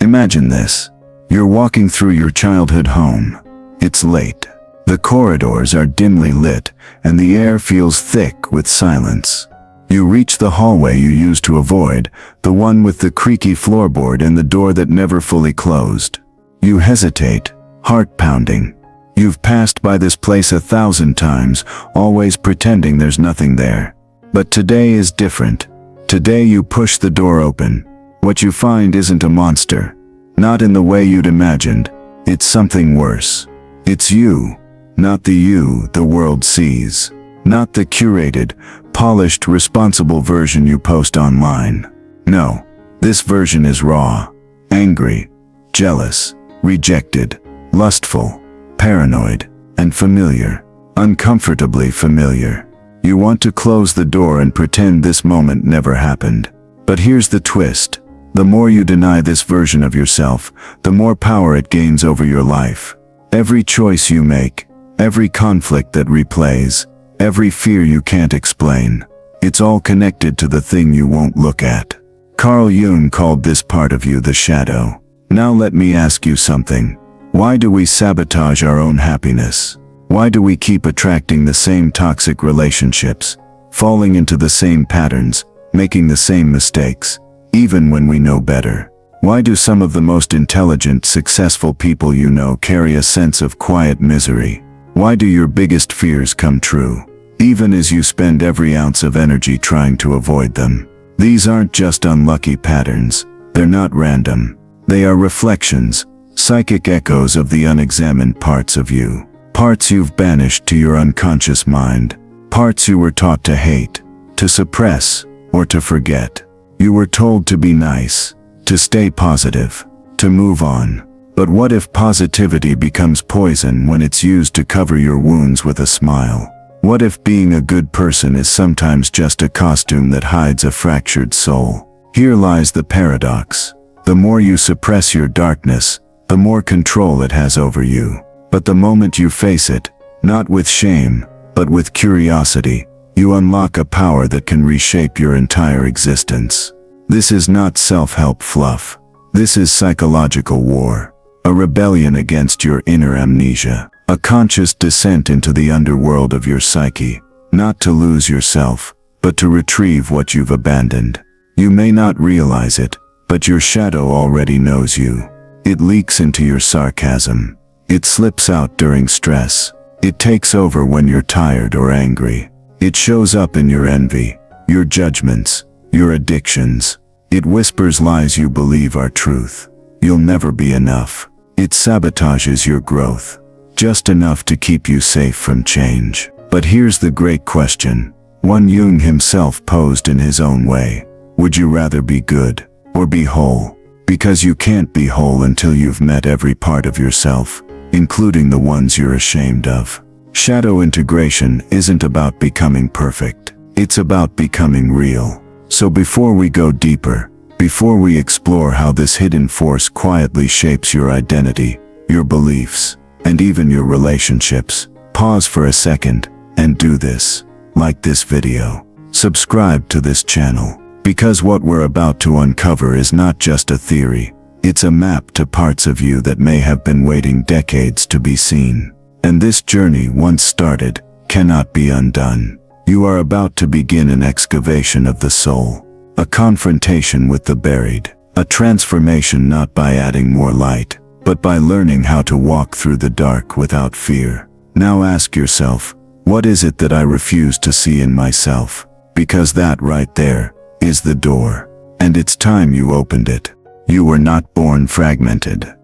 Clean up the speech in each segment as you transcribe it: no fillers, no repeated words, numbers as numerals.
Imagine this. You're walking through your childhood home. It's late. The corridors are dimly lit, and the air feels thick with silence. You reach the hallway you used to avoid, the one with the creaky floorboard and the door that never fully closed. You hesitate, heart pounding. You've passed by this place 1,000 times, always pretending there's nothing there. But today is different. Today you push the door open. What you find isn't a monster. Not in the way you'd imagined. It's something worse. It's you. Not the you the world sees. Not the curated, polished, responsible version you post online. No, this version is raw, angry, jealous, rejected, lustful, paranoid, and familiar. Uncomfortably familiar. You want to close the door and pretend this moment never happened. But here's the twist. The more you deny this version of yourself, the more power it gains over your life. Every choice you make, every conflict that replays, every fear you can't explain, it's all connected to the thing you won't look at. Carl Jung called this part of you the shadow. Now let me ask you something. Why do we sabotage our own happiness? Why do we keep attracting the same toxic relationships, falling into the same patterns, making the same mistakes, even when we know better? Why do some of the most intelligent, successful people you know carry a sense of quiet misery? Why do your biggest fears come true, even as you spend every ounce of energy trying to avoid them? These aren't just unlucky patterns. They're not random. They are reflections, psychic echoes of the unexamined parts of you. Parts you've banished to your unconscious mind. Parts you were taught to hate, to suppress, or to forget. You were told to be nice, to stay positive, to move on. But what if positivity becomes poison when it's used to cover your wounds with a smile? What if being a good person is sometimes just a costume that hides a fractured soul? Here lies the paradox. The more you suppress your darkness, the more control it has over you. But the moment you face it, not with shame, but with curiosity, you unlock a power that can reshape your entire existence. This is not self-help fluff. This is psychological war. A rebellion against your inner amnesia. A conscious descent into the underworld of your psyche. Not to lose yourself, but to retrieve what you've abandoned. You may not realize it, but your shadow already knows you. It leaks into your sarcasm. It slips out during stress. It takes over when you're tired or angry. It shows up in your envy, your judgments, your addictions. It whispers lies you believe are truth. You'll never be enough. It sabotages your growth, just enough to keep you safe from change. But here's the great question, one Jung himself posed in his own way. Would you rather be good, or be whole? Because you can't be whole until you've met every part of yourself, including the ones you're ashamed of. Shadow integration isn't about becoming perfect. It's about becoming real. So before we go deeper, before we explore how this hidden force quietly shapes your identity, your beliefs, and even your relationships, pause for a second and do this. Like this video. Subscribe to this channel. Because what we're about to uncover is not just a theory. It's a map to parts of you that may have been waiting decades to be seen. And this journey, once started, cannot be undone. You are about to begin an excavation of the soul. A confrontation with the buried. A transformation not by adding more light, but by learning how to walk through the dark without fear. Now ask yourself, what is it that I refuse to see in myself? Because that right there is the door. And it's time you opened it. You were not born fragmented.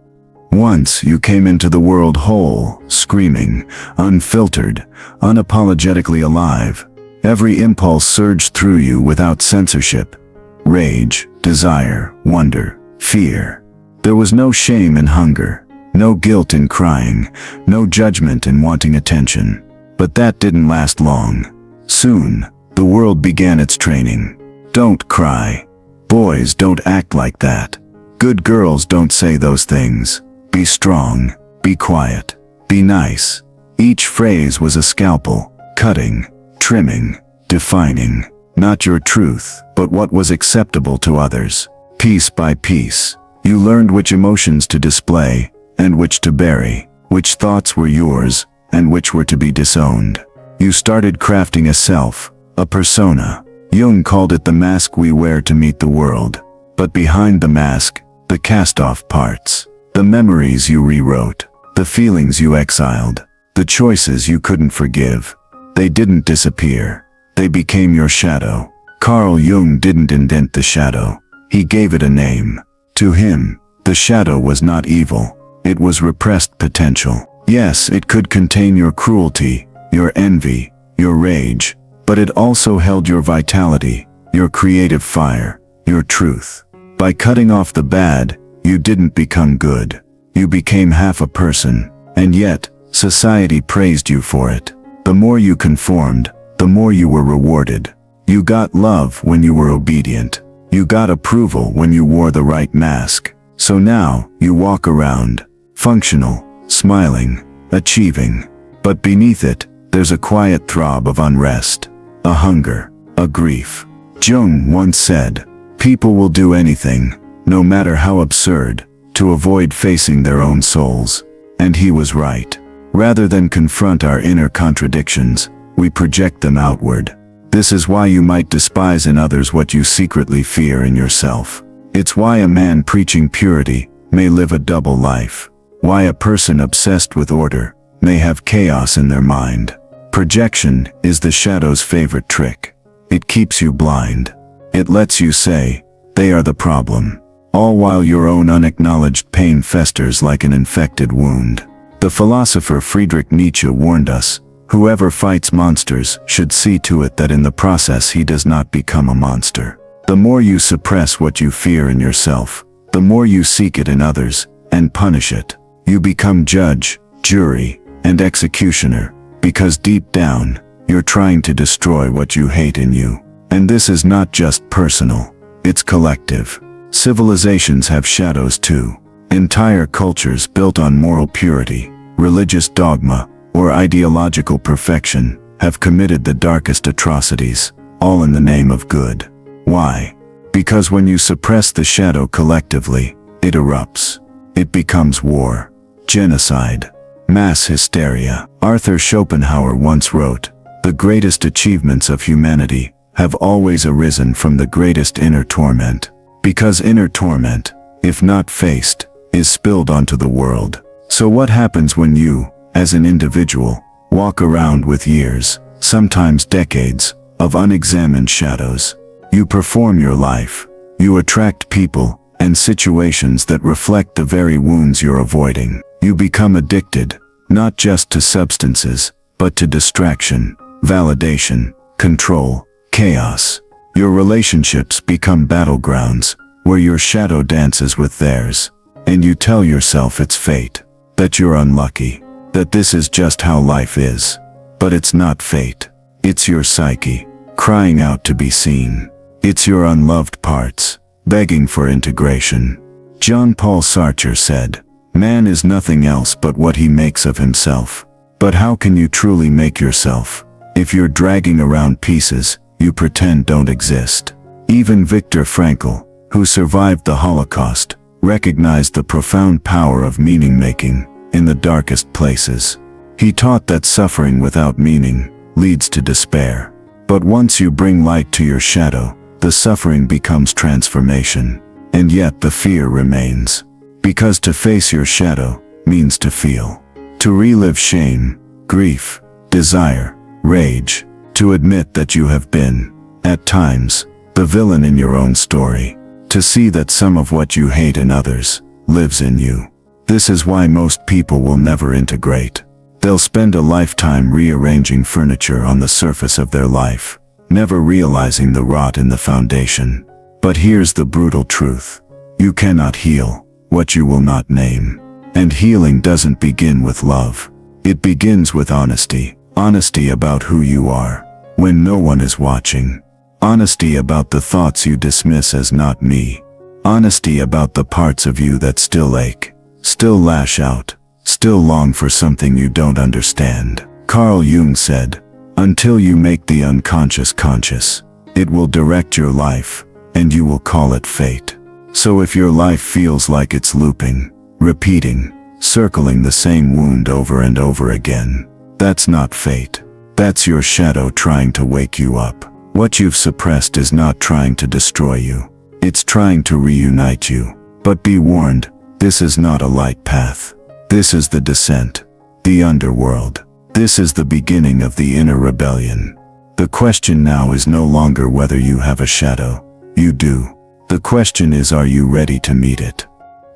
Once you came into the world whole, screaming, unfiltered, unapologetically alive. Every impulse surged through you without censorship. Rage, desire, wonder, fear. There was no shame in hunger, no guilt in crying, no judgment in wanting attention. But that didn't last long. Soon, the world began its training. Don't cry. Boys don't act like that. Good girls don't say those things. Be strong, be quiet, be nice. Each phrase was a scalpel, cutting, trimming, defining, not your truth, but what was acceptable to others. Piece by piece, You learned which emotions to display and which to bury, which thoughts were yours and which were to be disowned. You started crafting a self, a persona. Jung called it the mask we wear to meet the world. But behind the mask, the cast-off parts, the memories you rewrote, the feelings you exiled, the choices you couldn't forgive, they didn't disappear. They became your shadow. Carl Jung didn't indent the shadow. He gave it a name. To him, the shadow was not evil. It was repressed potential. Yes, it could contain your cruelty, your envy, your rage, but it also held your vitality, your creative fire, your truth. By cutting off the bad, you didn't become good. You became half a person, and yet, society praised you for it. The more you conformed, the more you were rewarded. You got love when you were obedient. You got approval when you wore the right mask. So now, you walk around, functional, smiling, achieving. But beneath it, there's a quiet throb of unrest, a hunger, a grief. Jung once said, "People will do anything, no matter how absurd, to avoid facing their own souls." And he was right. Rather than confront our inner contradictions, we project them outward. This is why you might despise in others what you secretly fear in yourself. It's why a man preaching purity may live a double life. Why a person obsessed with order may have chaos in their mind. Projection is the shadow's favorite trick. It keeps you blind. It lets you say, "They are the problem," all while your own unacknowledged pain festers like an infected wound. The philosopher Friedrich Nietzsche warned us, whoever fights monsters should see to it that in the process he does not become a monster. The more you suppress what you fear in yourself, the more you seek it in others and punish it. You become judge, jury, and executioner, because deep down, you're trying to destroy what you hate in you. And this is not just personal, it's collective. Civilizations have shadows too. Entire cultures built on moral purity, religious dogma, or ideological perfection have committed the darkest atrocities, all in the name of good. Why? Because when you suppress the shadow collectively, it erupts. It becomes war, genocide, mass hysteria. Arthur Schopenhauer once wrote, "The greatest achievements of humanity have always arisen from the greatest inner torment." Because inner torment, if not faced, is spilled onto the world. So what happens when you, as an individual, walk around with years, sometimes decades, of unexamined shadows? You perform your life. You attract people and situations that reflect the very wounds you're avoiding. You become addicted, not just to substances, but to distraction, validation, control, chaos. Your relationships become battlegrounds, where your shadow dances with theirs, and you tell yourself it's fate, that you're unlucky, that this is just how life is. But it's not fate. It's your psyche, crying out to be seen. It's your unloved parts, begging for integration. Jean-Paul Sartre said, "Man is nothing else but what he makes of himself." But how can you truly make yourself if you're dragging around pieces you pretend don't exist? Even Viktor Frankl, who survived the Holocaust, recognized the profound power of meaning-making in the darkest places. He taught that suffering without meaning leads to despair. But once you bring light to your shadow, the suffering becomes transformation. And yet the fear remains. Because to face your shadow means to feel. To relive shame, grief, desire, rage. To admit that you have been, at times, the villain in your own story. To see that some of what you hate in others lives in you. This is why most people will never integrate. They'll spend a lifetime rearranging furniture on the surface of their life, never realizing the rot in the foundation. But here's the brutal truth. You cannot heal what you will not name. And healing doesn't begin with love. It begins with honesty. Honesty about who you are, when no one is watching. Honesty about the thoughts you dismiss as not me. Honesty about the parts of you that still ache, still lash out, still long for something you don't understand. Carl Jung said, "Until you make the unconscious conscious, it will direct your life, and you will call it fate." So if your life feels like it's looping, repeating, circling the same wound over and over again, that's not fate. That's your shadow trying to wake you up. What you've suppressed is not trying to destroy you. It's trying to reunite you. But be warned, this is not a light path. This is the descent, the underworld. This is the beginning of the inner rebellion. The question now is no longer whether you have a shadow. You do. The question is, are you ready to meet it?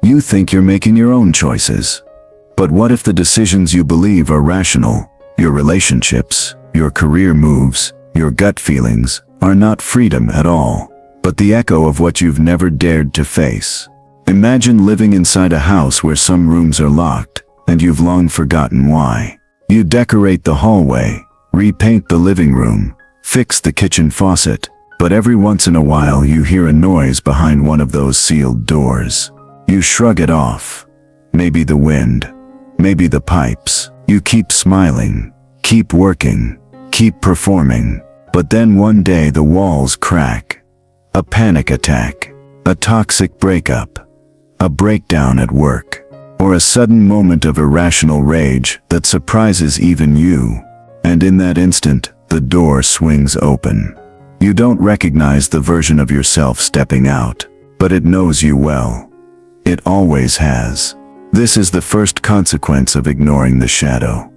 You think you're making your own choices. But what if the decisions you believe are rational, your relationships, your career moves, your gut feelings, are not freedom at all, but the echo of what you've never dared to face? Imagine living inside a house where some rooms are locked, and you've long forgotten why. You decorate the hallway, repaint the living room, fix the kitchen faucet, but every once in a while you hear a noise behind one of those sealed doors. You shrug it off. Maybe the wind, maybe the pipes. You keep smiling, keep working, keep performing, but then one day the walls crack. A panic attack, a toxic breakup, a breakdown at work, or a sudden moment of irrational rage that surprises even you. And in that instant, the door swings open. You don't recognize the version of yourself stepping out, but it knows you well. It always has. This is the first consequence of ignoring the shadow.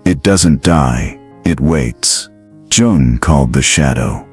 It doesn't die, it waits. Jung called the shadow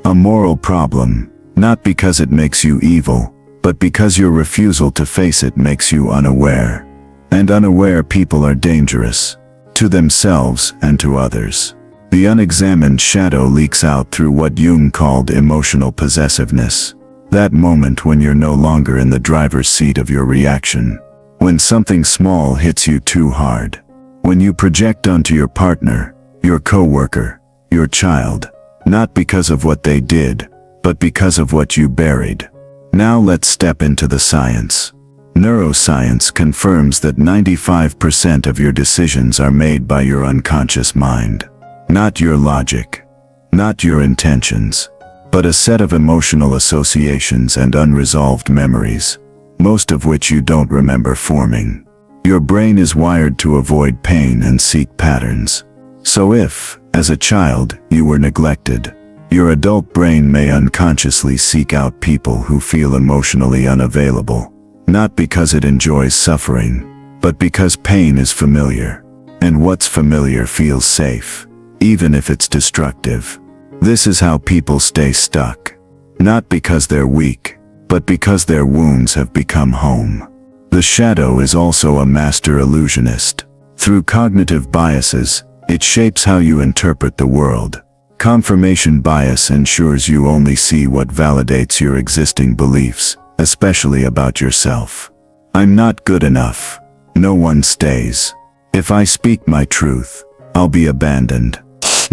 a moral problem, not because it makes you evil, but because your refusal to face it makes you unaware. And unaware people are dangerous, to themselves and to others. The unexamined shadow leaks out through what Jung called emotional possessiveness. That moment when you're no longer in the driver's seat of your reaction. When something small hits you too hard. When you project onto your partner, your coworker, your child, not because of what they did, but because of what you buried. Now let's step into the science. Neuroscience confirms that 95% of your decisions are made by your unconscious mind. Not your logic, not your intentions, but a set of emotional associations and unresolved memories, most of which you don't remember forming. Your brain is wired to avoid pain and seek patterns. So if, as a child, you were neglected, your adult brain may unconsciously seek out people who feel emotionally unavailable, not because it enjoys suffering, but because pain is familiar, and what's familiar feels safe, even if it's destructive. This is how people stay stuck, not because they're weak, but because their wounds have become home. The shadow is also a master illusionist. Through cognitive biases, it shapes how you interpret the world. Confirmation bias ensures you only see what validates your existing beliefs, especially about yourself. I'm not good enough. No one stays. If I speak my truth, I'll be abandoned.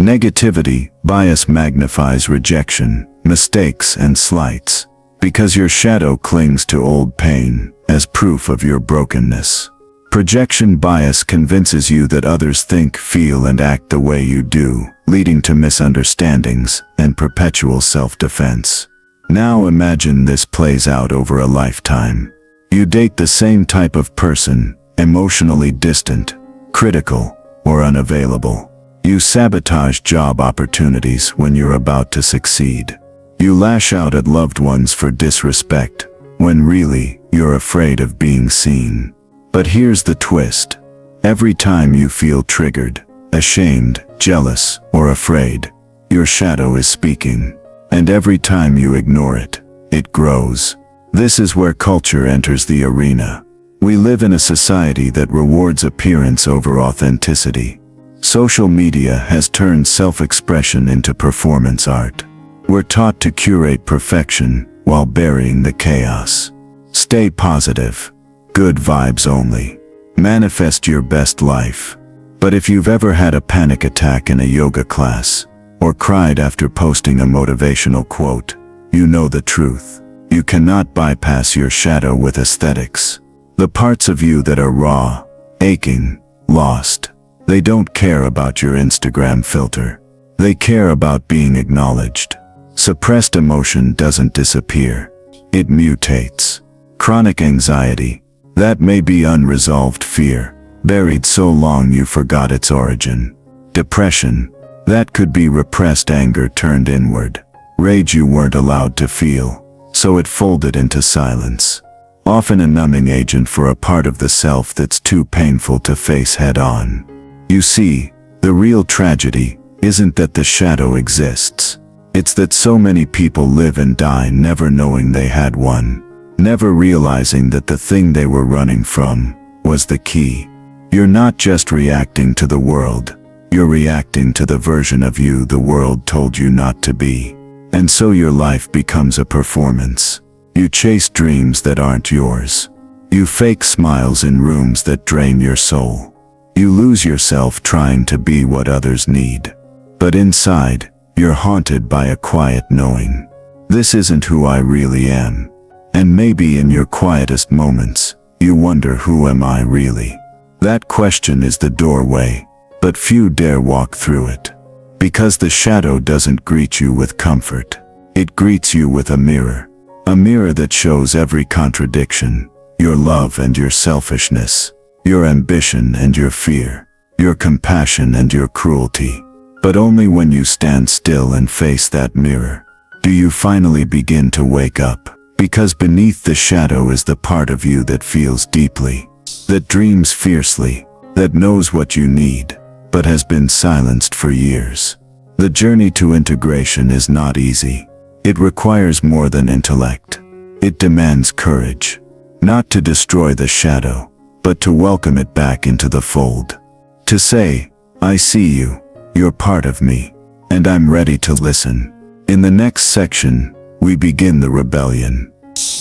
Negativity bias magnifies rejection, mistakes, and slights, because your shadow clings to old pain as proof of your brokenness. Projection bias convinces you that others think, feel, and act the way you do, leading to misunderstandings and perpetual self-defense. Now imagine this plays out over a lifetime. You date the same type of person, emotionally distant, critical, or unavailable. You sabotage job opportunities when you're about to succeed. You lash out at loved ones for disrespect, when really, you're afraid of being seen. But here's the twist. Every time you feel triggered, ashamed, jealous, or afraid, your shadow is speaking. And every time you ignore it, it grows. This is where culture enters the arena. We live in a society that rewards appearance over authenticity. Social media has turned self-expression into performance art. We're taught to curate perfection while burying the chaos. Stay positive. Good vibes only. Manifest your best life. But if you've ever had a panic attack in a yoga class, or cried after posting a motivational quote, you know the truth. You cannot bypass your shadow with aesthetics. The parts of you that are raw, aching, lost. They don't care about your Instagram filter. They care about being acknowledged. Suppressed emotion doesn't disappear. It mutates. Chronic anxiety. That may be unresolved fear, buried so long you forgot its origin. Depression. That could be repressed anger turned inward. Rage you weren't allowed to feel, so it folded into silence. Often a numbing agent for a part of the self that's too painful to face head-on. You see, the real tragedy isn't that the shadow exists. It's that so many people live and die never knowing they had one, never realizing that the thing they were running from was the key. You're not just reacting to the world, you're reacting to the version of you the world told you not to be. And so your life becomes a performance. You chase dreams that aren't yours. You fake smiles in rooms that drain your soul. You lose yourself trying to be what others need. But inside, you're haunted by a quiet knowing. This isn't who I really am. And maybe in your quietest moments, you wonder, who am I really? That question is the doorway, but few dare walk through it. Because the shadow doesn't greet you with comfort. It greets you with a mirror. A mirror that shows every contradiction. Your love and your selfishness. Your ambition and your fear. Your compassion and your cruelty. But only when you stand still and face that mirror, do you finally begin to wake up. Because beneath the shadow is the part of you that feels deeply. That dreams fiercely. That knows what you need, but has been silenced for years. The journey to integration is not easy. It requires more than intellect. It demands courage. Not to destroy the shadow, but to welcome it back into the fold. To say, I see you, you're part of me, and I'm ready to listen. In the next section, we begin the rebellion.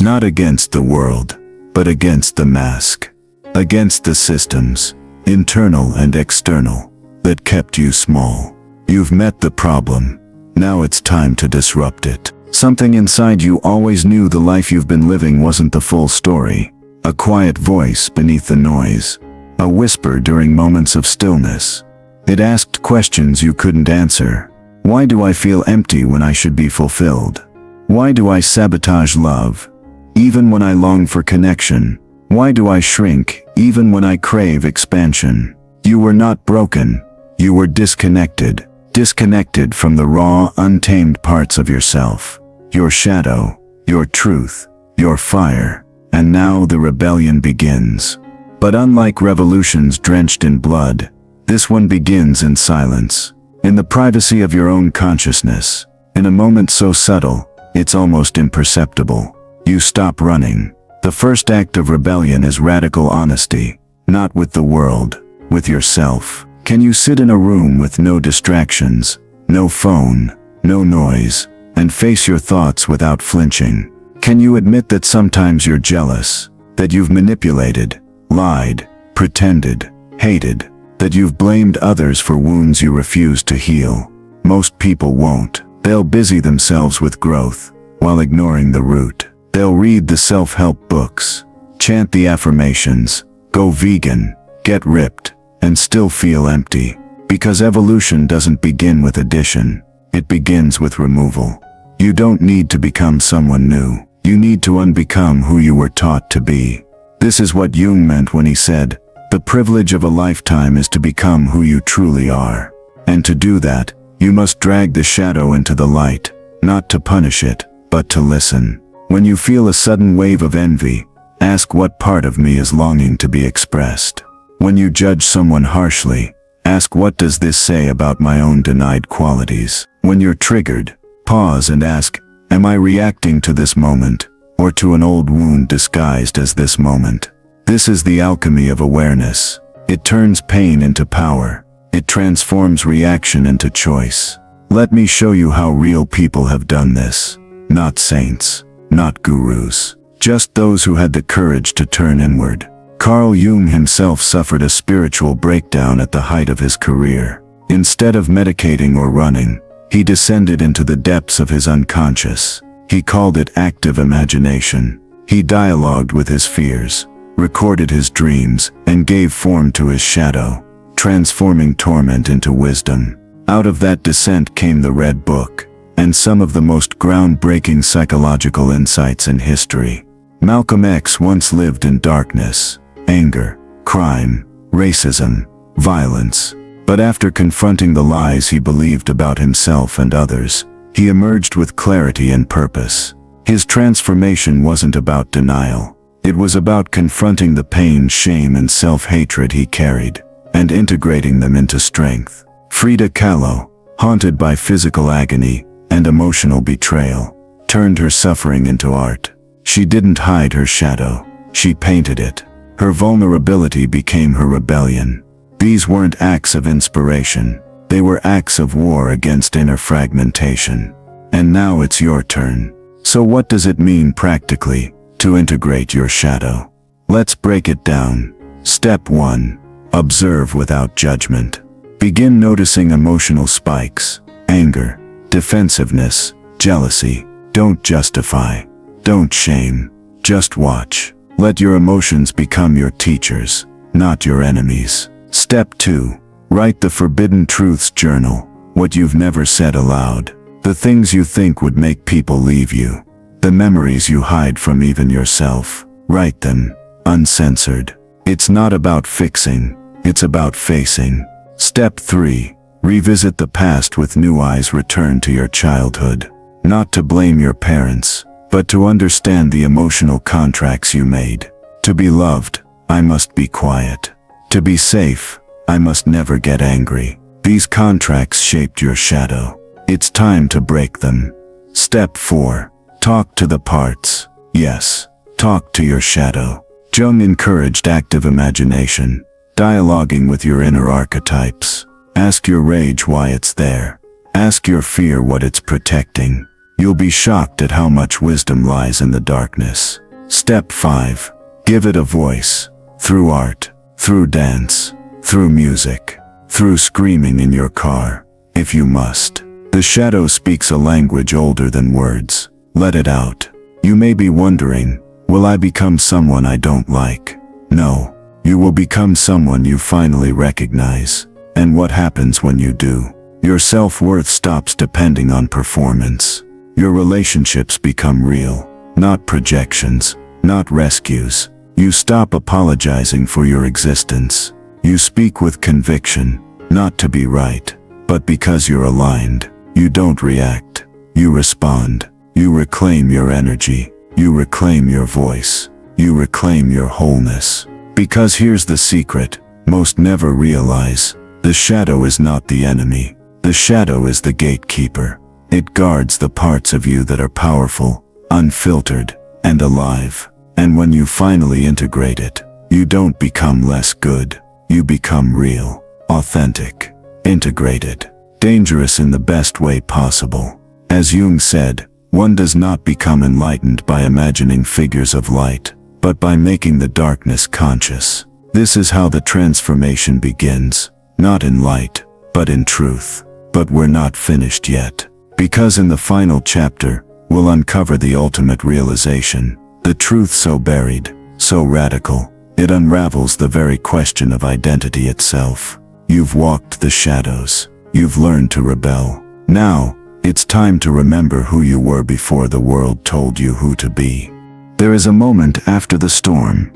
Not against the world, but against the mask. Against the systems, internal and external, that kept you small. You've met the problem. Now it's time to disrupt it. Something inside you always knew the life you've been living wasn't the full story. A quiet voice beneath the noise. A whisper during moments of stillness. It asked questions you couldn't answer. Why do I feel empty when I should be fulfilled? Why do I sabotage love, even when I long for connection? Why do I shrink, even when I crave expansion? You were not broken. You were disconnected. Disconnected from the raw, untamed parts of yourself. Your shadow, your truth, your fire. And now the rebellion begins. But unlike revolutions drenched in blood, this one begins in silence. In the privacy of your own consciousness. In a moment so subtle, it's almost imperceptible. You stop running. The first act of rebellion is radical honesty. Not with the world, with yourself. Can you sit in a room with no distractions, no phone, no noise, and face your thoughts without flinching? Can you admit that sometimes you're jealous, that you've manipulated, lied, pretended, hated, that you've blamed others for wounds you refuse to heal? Most people won't. They'll busy themselves with growth, while ignoring the root. They'll read the self-help books, chant the affirmations, go vegan, get ripped, and still feel empty. Because evolution doesn't begin with addition, it begins with removal. You don't need to become someone new. You need to unbecome who you were taught to be. This is what Jung meant when he said, the privilege of a lifetime is to become who you truly are. And to do that, you must drag the shadow into the light, not to punish it, but to listen. When you feel a sudden wave of envy, ask, what part of me is longing to be expressed? When you judge someone harshly, ask, what does this say about my own denied qualities? When you're triggered, pause and ask, am I reacting to this moment, or to an old wound disguised as this moment? This is the alchemy of awareness. It turns pain into power. It transforms reaction into choice. Let me show you how real people have done this. Not saints, not gurus, just those who had the courage to turn inward. Carl Jung himself suffered a spiritual breakdown at the height of his career. Instead of medicating or running, he descended into the depths of his unconscious. He called it active imagination. He dialogued with his fears, recorded his dreams, and gave form to his shadow, transforming torment into wisdom. Out of that descent came the Red Book, and some of the most groundbreaking psychological insights in history. Malcolm X once lived in darkness, anger, crime, racism, violence. But after confronting the lies he believed about himself and others, he emerged with clarity and purpose. His transformation wasn't about denial. It was about confronting the pain, shame, and self-hatred he carried, and integrating them into strength. Frida Kahlo, haunted by physical agony and emotional betrayal, turned her suffering into art. She didn't hide her shadow, she painted it. Her vulnerability became her rebellion. These weren't acts of inspiration, they were acts of war against inner fragmentation. And now it's your turn. So what does it mean practically to integrate your shadow? Let's break it down. Step 1. Observe without judgment. Begin noticing emotional spikes, anger, defensiveness, jealousy. Don't justify. Don't shame. Just watch. Let your emotions become your teachers, not your enemies. Step 2. Write the Forbidden Truths journal. What you've never said aloud. The things you think would make people leave you. The memories you hide from even yourself. Write them, uncensored. It's not about fixing, it's about facing. Step 3. Revisit the past with new eyes. Return to your childhood. Not to blame your parents, but to understand the emotional contracts you made. To be loved, I must be quiet. To be safe, I must never get angry. These contracts shaped your shadow. It's time to break them. Step 4. Talk to the parts. Yes, talk to your shadow. Jung encouraged active imagination, dialoguing with your inner archetypes. Ask your rage why it's there. Ask your fear what it's protecting. You'll be shocked at how much wisdom lies in the darkness. Step 5. Give it a voice. Through art, through dance, through music, through screaming in your car, if you must. The shadow speaks a language older than words. Let it out. You may be wondering, will I become someone I don't like? No, you will become someone you finally recognize. And what happens when you do? Your self-worth stops depending on performance. Your relationships become real, not projections, not rescues. You stop apologizing for your existence. You speak with conviction, not to be right, but because you're aligned. You don't react. You respond. You reclaim your energy. You reclaim your voice. You reclaim your wholeness. Because here's the secret, most never realize. The shadow is not the enemy. The shadow is the gatekeeper. It guards the parts of you that are powerful, unfiltered, and alive. And when you finally integrate it, you don't become less good. You become real, authentic, integrated, dangerous in the best way possible. As Jung said, one does not become enlightened by imagining figures of light, but by making the darkness conscious. This is how the transformation begins, not in light, but in truth. But we're not finished yet. Because in the final chapter, we'll uncover the ultimate realization, the truth so buried, so radical, it unravels the very question of identity itself. You've walked the shadows. You've learned to rebel. Now, it's time to remember who you were before the world told you who to be. There is a moment after the storm,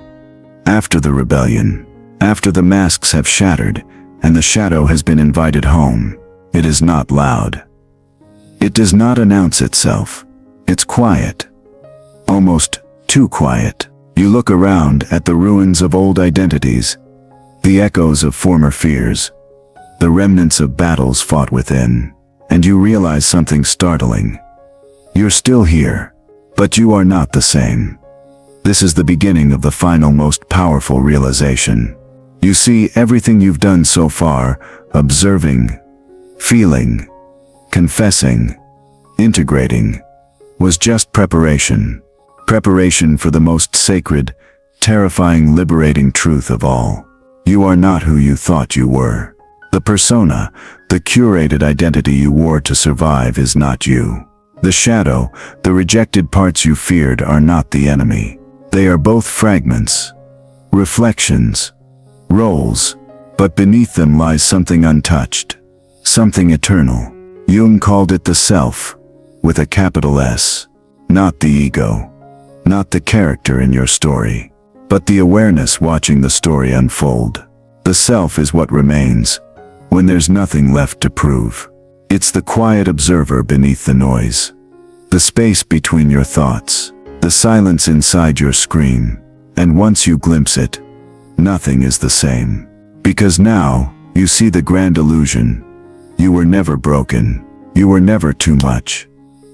after the rebellion, after the masks have shattered, and the shadow has been invited home. It is not loud. It does not announce itself. It's quiet. Almost too quiet. You look around at the ruins of old identities, the echoes of former fears, the remnants of battles fought within, and you realize something startling. You're still here, but you are not the same. This is the beginning of the final, most powerful realization. You see, everything you've done so far, observing, feeling, confessing, integrating, was just preparation. Preparation for the most sacred, terrifying, liberating truth of all. You are not who you thought you were. The persona, the curated identity you wore to survive is not you. The shadow, the rejected parts you feared are not the enemy. They are both fragments, reflections, roles, but beneath them lies something untouched, something eternal. Jung called it the self, with a capital S, not the ego. not the character in your story, but the awareness watching the story unfold. The self is what remains when there's nothing left to prove. It's the quiet observer beneath the noise, the space between your thoughts, the silence inside your scream. And once you glimpse it, nothing is the same. Because now, you see the grand illusion. You were never broken. You were never too much.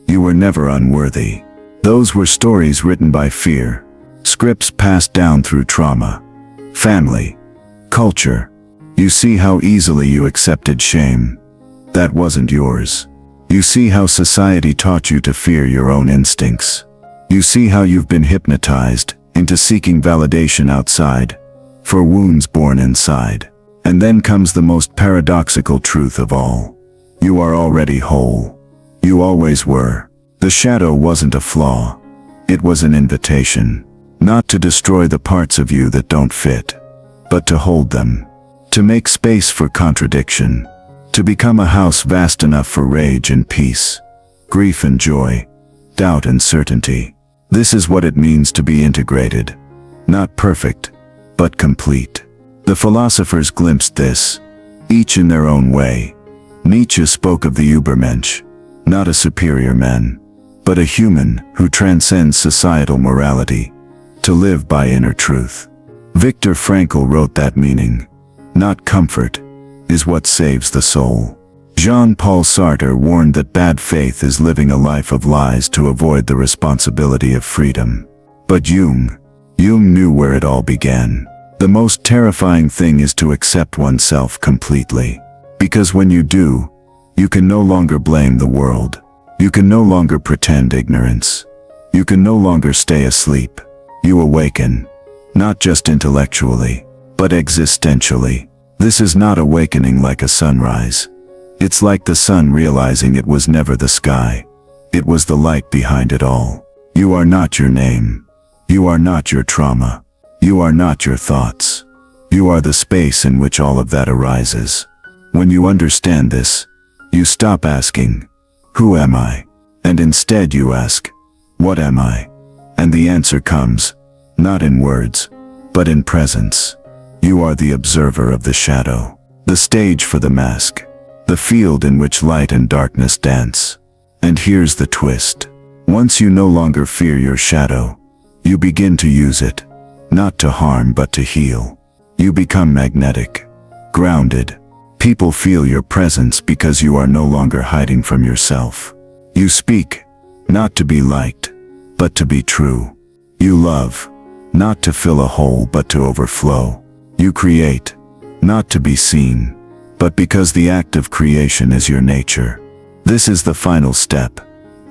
You were never unworthy. Those were stories written by fear, scripts passed down through trauma, family, culture. You see how easily you accepted shame. That wasn't yours. You see how society taught you to fear your own instincts. You see how you've been hypnotized into seeking validation outside for wounds born inside. And then comes the most paradoxical truth of all. You are already whole. You always were. The shadow wasn't a flaw. It was an invitation, not to destroy the parts of you that don't fit, but to hold them, to make space for contradiction, to become a house vast enough for rage and peace, grief and joy, doubt and certainty. This is what it means to be integrated, not perfect, but complete. The philosophers glimpsed this, each in their own way. Nietzsche spoke of the Übermensch, not a superior man, but a human who transcends societal morality, to live by inner truth. Viktor Frankl wrote that meaning, not comfort, is what saves the soul. Jean-Paul Sartre warned that bad faith is living a life of lies to avoid the responsibility of freedom. But Jung knew where it all began. The most terrifying thing is to accept oneself completely. Because when you do, you can no longer blame the world. You can no longer pretend ignorance. You can no longer stay asleep. You awaken, not just intellectually, but existentially. This is not awakening like a sunrise. It's like the sun realizing it was never the sky. It was the light behind it all. You are not your name. You are not your trauma. You are not your thoughts. You are the space in which all of that arises. When you understand this, you stop asking, "Who am I?" And instead you ask, "What am I?" And the answer comes, not in words, but in presence. You are the observer of the shadow, the stage for the mask, the field in which light and darkness dance. And here's the twist. Once you no longer fear your shadow, you begin to use it, not to harm but to heal. You become magnetic, grounded. People feel your presence because you are no longer hiding from yourself. You speak, not to be liked, but to be true. You love, not to fill a hole but to overflow. You create, not to be seen, but because the act of creation is your nature. This is the final step.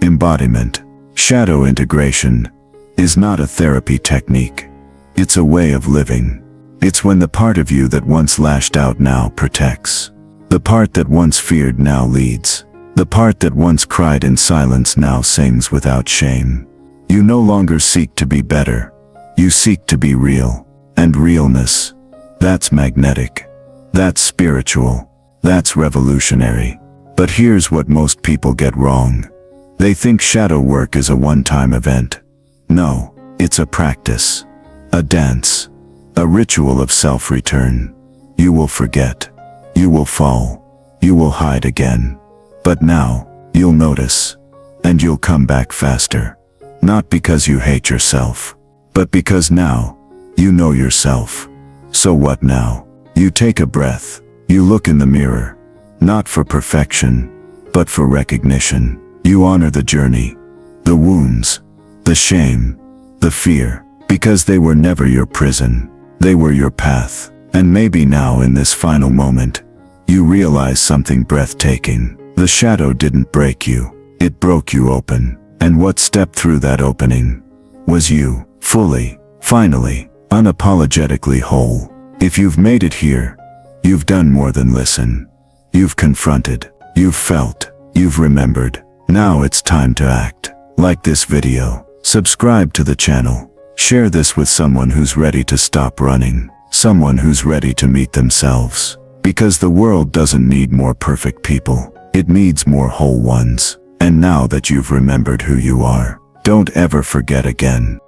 Embodiment. Shadow integration is not a therapy technique. It's a way of living. It's when the part of you that once lashed out now protects. The part that once feared now leads. The part that once cried in silence now sings without shame. You no longer seek to be better. You seek to be real. And realness, that's magnetic. That's spiritual. That's revolutionary. But here's what most people get wrong. They think shadow work is a one-time event. No, it's a practice. A dance. A ritual of self-return. You will forget. You will fall. You will hide again. But now, you'll notice. And you'll come back faster. Not because you hate yourself, but because now, you know yourself. So what now? You take a breath. You look in the mirror. Not for perfection, but for recognition. You honor the journey. The wounds. The shame. The fear. Because they were never your prison. They were your path. And maybe now in this final moment, you realize something breathtaking. The shadow didn't break you. It broke you open. And what stepped through that opening was you, fully, finally, unapologetically whole. If you've made it here, you've done more than listen. You've confronted. You've felt. You've remembered. Now it's time to act. Like this video. Subscribe to the channel. Share this with someone who's ready to stop running. Someone who's ready to meet themselves. Because the world doesn't need more perfect people. It needs more whole ones. And now that you've remembered who you are, don't ever forget again.